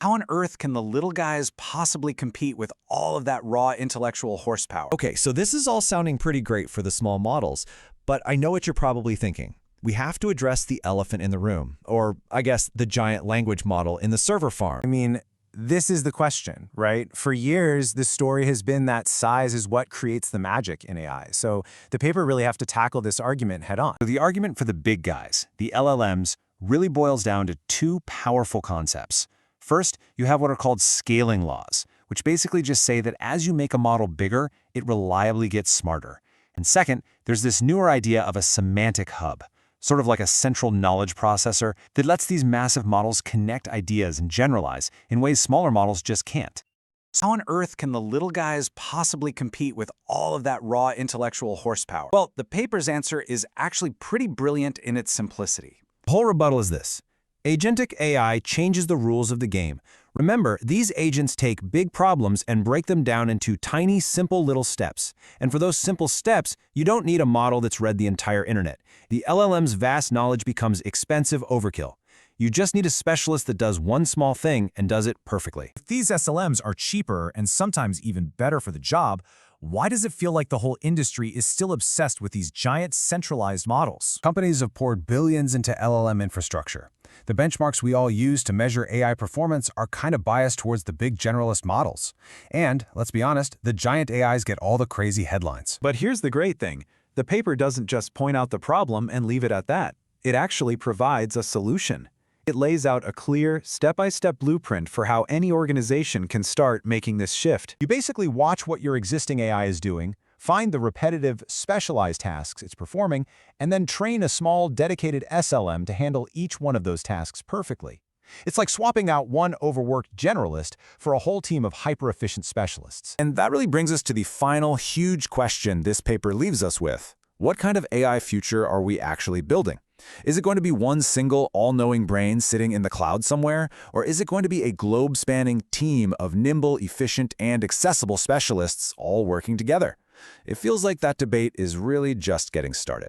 How on earth can the little guys possibly compete with all of that raw intellectual horsepower? Okay, so this is all sounding pretty great for the small models, but I know what you're probably thinking. We have to address the elephant in the room, or I guess the giant language model in the server farm. I mean, this is the question, right? For years, the story has been that size is what creates the magic in AI. So the paper really have to tackle this argument head on. The argument for the big guys, the LLMs, really boils down to two powerful concepts. First, you have what are called scaling laws, which basically just say that as you make a model bigger, it reliably gets smarter. And second, there's this newer idea of a semantic hub, sort of like a central knowledge processor that lets these massive models connect ideas and generalize in ways smaller models just can't. How on earth can the little guys possibly compete with all of that raw intellectual horsepower? Well, the paper's answer is actually pretty brilliant in its simplicity. The whole rebuttal is this. Agentic AI changes the rules of the game. Remember, these agents take big problems and break them down into tiny, simple little steps. And for those simple steps, you don't need a model that's read the entire internet. The LLM's vast knowledge becomes expensive overkill. You just need a specialist that does one small thing and does it perfectly. If these SLMs are cheaper and sometimes even better for the job, why does it feel like the whole industry is still obsessed with these giant centralized models? Companies have poured billions into LLM infrastructure. The benchmarks we all use to measure AI performance are kind of biased towards the big generalist models. And, let's be honest, the giant AIs get all the crazy headlines. But here's the great thing. The paper doesn't just point out the problem and leave it at that. It actually provides a solution. It lays out a clear, step-by-step blueprint for how any organization can start making this shift. You basically watch what your existing AI is doing, find the repetitive, specialized tasks it's performing, and then train a small, dedicated SLM to handle each one of those tasks perfectly. It's like swapping out one overworked generalist for a whole team of hyper-efficient specialists. And that really brings us to the final huge question this paper leaves us with. What kind of AI future are we actually building? Is it going to be one single all-knowing brain sitting in the cloud somewhere? Or is it going to be a globe-spanning team of nimble, efficient, and accessible specialists all working together? It feels like that debate is really just getting started.